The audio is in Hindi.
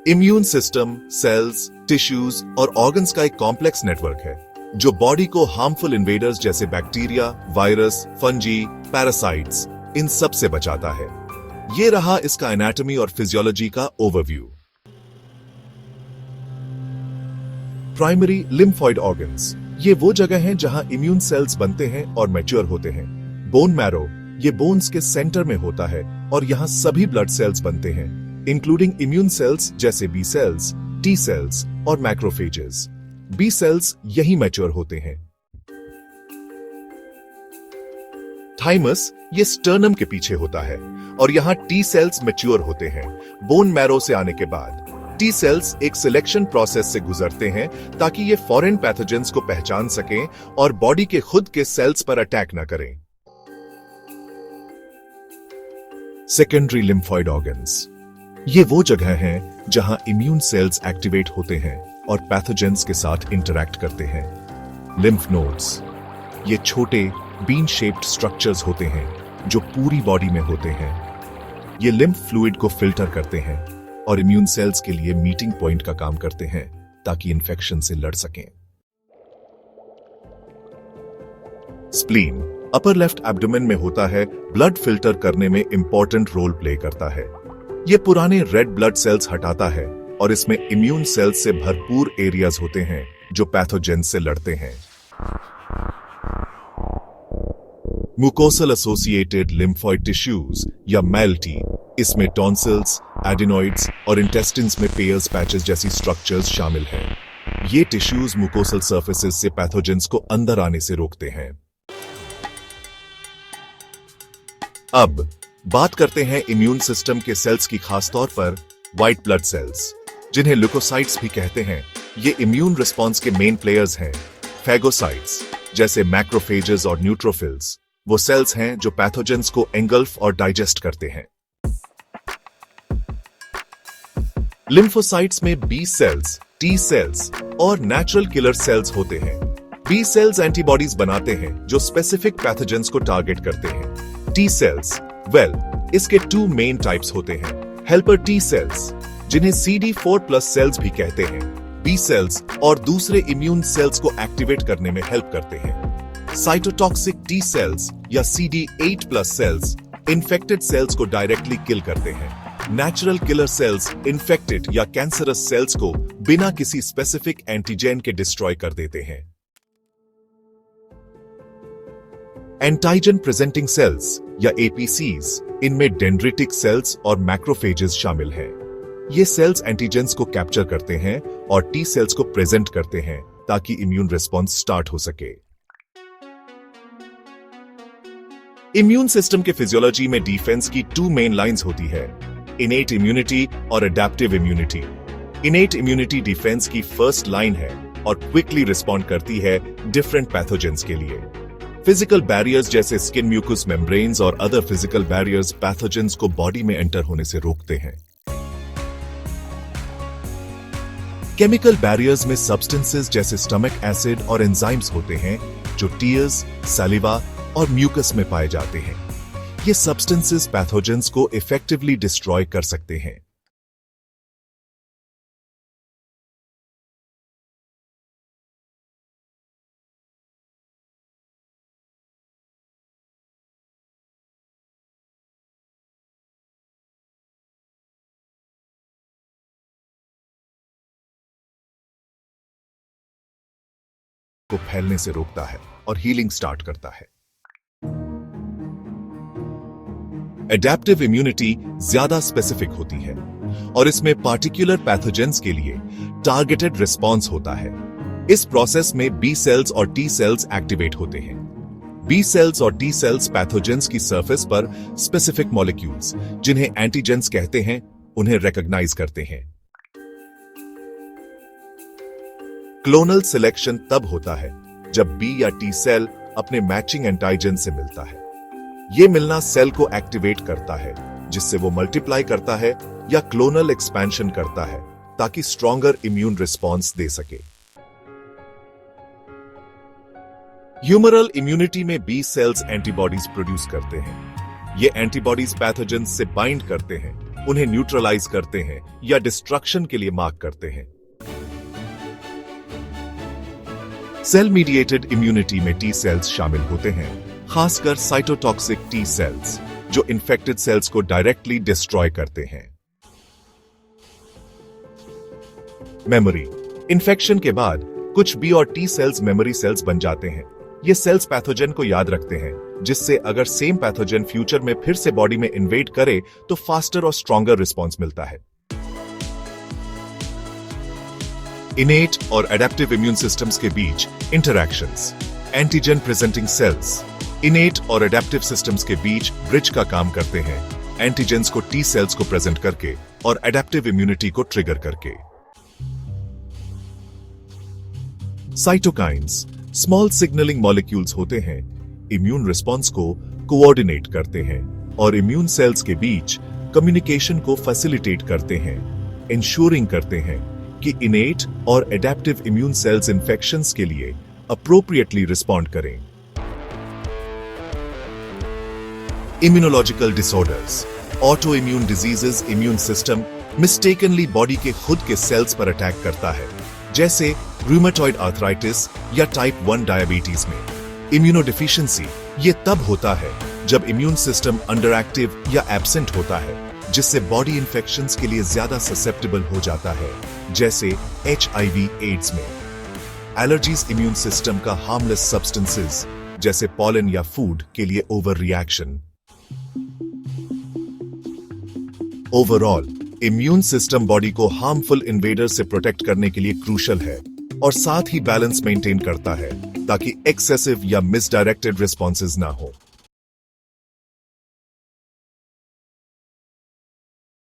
इम्यून सिस्टम सेल्स, टिश्यूज और ऑर्गन्स का एक कॉम्प्लेक्स नेटवर्क है जो बॉडी को हार्मफुल इन्वेडर्स जैसे बैक्टीरिया, वायरस, फंजी, पैरासाइट्स इन सब से बचाता है। ये रहा इसका एनाटॉमी और फिजियोलॉजी का ओवरव्यू। प्राइमरी लिम्फॉइड ऑर्गन्स ये वो जगह हैं जहां इम्यून सेल्स बनते हैं और मैच्योर होते हैं। बोन मैरो ये बोन्स के सेंटर में होता है और यहां सभी ब्लड सेल्स बनते हैं, इंक्लूडिंग इम्यून सेल्स जैसे बी सेल्स, टी सेल्स और मैक्रोफेजेस। बी सेल्स यही मैच्योर होते हैं। थाइमस ये स्टर्नम के पीछे होता है और यहां टी सेल्स मैच्योर होते हैं। बोन मैरो से आने के बाद टी सेल्स एक सिलेक्शन प्रोसेस से गुजरते हैं ताकि ये फॉरेन पैथोजेंस को पहचान सकें और बॉडी के खुद के सेल्स पर अटैक न करें। सेकेंडरी लिम्फॉइड ऑर्गन्स ये वो जगह हैं जहां इम्यून सेल्स एक्टिवेट होते हैं और पैथोजेंस के साथ इंटरैक्ट करते हैं। लिम्फ नोड्स ये छोटे बीन शेप्ड स्ट्रक्चर्स होते हैं जो पूरी बॉडी में होते हैं। ये लिम्फ फ्लूइड को फिल्टर करते हैं और इम्यून सेल्स के लिए मीटिंग पॉइंट का काम करते हैं ताकि इन्फेक्शन से लड़ सकें। स्प्लीन अपर लेफ्ट एब्डोमेन में होता है, ब्लड फिल्टर करने में इंपॉर्टेंट रोल प्ले करता है। यह पुराने रेड ब्लड सेल्स हटाता है और इसमें इम्यून सेल्स से भरपूर एरियाज होते हैं जो पैथोजेन से लड़ते हैं। म्यूकोसल एसोसिएटेड लिम्फॉइड टिश्यूज या मैल्टी इसमें टॉन्सिल्स, एडिनॉइड्स और इंटेस्टिन्स में पेयर्स पैचेस जैसी स्ट्रक्चर्स शामिल हैं। ये टिश्यूज म्यूकोसल सर्फेसेस से पैथोजेंस को अंदर आने से रोकते हैं। अब बात करते हैं इम्यून सिस्टम के सेल्स की, खासतौर पर व्हाइट ब्लड सेल्स जिन्हें ल्यूकोसाइट्स भी कहते हैं। ये इम्यून रिस्पॉन्स के मेन प्लेयर्स हैं। फैगोसाइट्स जैसे मैक्रोफेजेस और न्यूट्रोफिल्स वो सेल्स हैं जो पैथोजेंस को एंगल्फ और डाइजेस्ट करते हैं। लिम्फोसाइट्स में बी सेल्स, टी सेल्स और नेचुरल किलर सेल्स होते हैं। बी सेल्स एंटीबॉडीज बनाते हैं जो स्पेसिफिक पैथोजेंस को टारगेट करते हैं। टी सेल्स इसके टू मेन टाइप्स होते हैं। हेल्पर टी सेल्स जिन्हें CD4+ सेल्स भी कहते हैं, बी सेल्स और दूसरे इम्यून सेल्स को एक्टिवेट करने में हेल्प करते हैं। साइटोटॉक्सिक टी सेल्स या CD8+ सेल्स इन्फेक्टेड सेल्स को डायरेक्टली किल करते हैं। नेचुरल किलर सेल्स इन्फेक्टेड या कैंसरस सेल्स को बिना किसी स्पेसिफिक एंटीजेन के डिस्ट्रॉय कर देते हैं। एंटाइजन प्रेजेंटिंग सेल्स या एपीसीज इनमें डेंड्रिटिक सेल्स और मैक्रोफेजेस शामिल हैं। ये सेल्स एंटीजेंस को कैप्चर करते हैं और टी सेल्स को प्रेजेंट करते हैं ताकि इम्यून रिस्पॉन्स स्टार्ट हो सके। इम्यून सिस्टम के फिजियोलॉजी में डिफेंस की टू मेन लाइंस होती है, इनेट इम्यूनिटी और adaptive immunity. Innate immunity defence की फर्स्ट लाइन है और क्विकली रिस्पॉन्ड करती है डिफरेंट पैथोजेंस के लिए। फिजिकल बैरियर्स जैसे स्किन म्यूकस मेम्ब्रेन्स और अदर फिजिकल बैरियर्स पैथोजेंस को बॉडी में एंटर होने से रोकते हैं। केमिकल बैरियर्स में सब्सटेंसेस जैसे स्टमक एसिड और एंजाइम्स होते हैं जो टीयर्स, सैलिवा और म्यूकस में पाए जाते हैं। ये सब्सटेंसेस पैथोजेंस को इफेक्टिवली डिस्ट्रॉय कर सकते हैं। को फैलने से रोकता है और हीलिंग स्टार्ट करता है। एडैप्टिव इम्यूनिटी ज्यादा स्पेसिफिक होती है और इसमें पार्टिकुलर पैथोजेंस के लिए टारगेटेड रिस्पॉन्स होता है। इस प्रोसेस में बी सेल्स और टी सेल्स एक्टिवेट होते हैं। बी सेल्स और टी सेल्स पैथोजेंस की सरफेस पर स्पेसिफिक मॉलिक्यूल्स जिन्हें एंटीजेंस कहते हैं उन्हें रिकॉग्नाइज करते हैं। क्लोनल सिलेक्शन तब होता है जब बी या टी सेल अपने मैचिंग एंटीजन से मिलता है। यह मिलना सेल को एक्टिवेट करता है जिससे वो मल्टीप्लाई करता है या क्लोनल एक्सपेंशन करता है ताकि स्ट्रॉन्गर इम्यून रिस्पॉन्स दे सके। ह्यूमरल इम्यूनिटी में बी सेल्स एंटीबॉडीज प्रोड्यूस करते हैं। ये एंटीबॉडीज पैथोजन से बाइंड करते हैं, उन्हें न्यूट्रलाइज करते हैं या डिस्ट्रक्शन के लिए मार्क करते हैं। सेल मीडिएटेड इम्यूनिटी में टी सेल्स शामिल होते हैं, खासकर साइटोटॉक्सिक टी सेल्स जो इन्फेक्टेड सेल्स को डायरेक्टली डिस्ट्रॉय करते हैं। मेमोरी। इन्फेक्शन के बाद कुछ बी और टी सेल्स मेमोरी सेल्स बन जाते हैं। ये सेल्स पैथोजन को याद रखते हैं, जिससे अगर सेम पैथोजन फ्यूचर में फिर से बॉडी में इन्वेड करे तो फास्टर और स्ट्रॉन्गर रिस्पॉन्स मिलता है। इनेट और एडेप्टिव इम्यून सिस्टम्स के बीच interactions. Antigen presenting cells innate और एडेप्टिव सिस्टम्स के बीच ब्रिज का काम करते हैं, एंटीजेंस को टी सेल्स को प्रेजेंट करके और एडेप्टिव इम्यूनिटी को ट्रिगर करके। साइटोकाइन्स स्मॉल सिग्नलिंग मॉलिक्यूल्स होते हैं, इम्यून रिस्पॉन्स को कोऑर्डिनेट करते हैं और इम्यून सेल्स के बीच कम्युनिकेशन को फैसिलिटेट करते हैं, इंश्योरिंग करते हैं कि इनेट और एडेप्टिव इम्यून सेल्स इन्फेक्शंस के लिए अप्रोप्रिएटली रिस्पॉन्ड करें। Immunological disorders. Auto immune diseases immune system mistakenly body के खुद के सेल्स पर अटैक करता है, जैसे रूमेटॉइड आर्थराइटिस या टाइप 1 डायबिटीज में। इम्यूनोडिफिशियंसी ये तब होता है जब इम्यून सिस्टम अंडर एक्टिव या एब्सेंट होता है, जिससे बॉडी इंफेक्शंस के लिए ज्यादा ससेप्टेबल हो जाता है, जैसे HIV एड्स में। एलर्जीज इम्यून सिस्टम का हार्मलेस सब्सटेंसेस जैसे पॉलन या फूड के लिए over reaction. Overall immune system body को हार्मफुल इन्वेडर से प्रोटेक्ट करने के लिए क्रूशल है और साथ ही बैलेंस मेंटेन करता है ताकि एक्सेसिव या मिसडायरेक्टेड रिस्पॉन्सेज ना हो।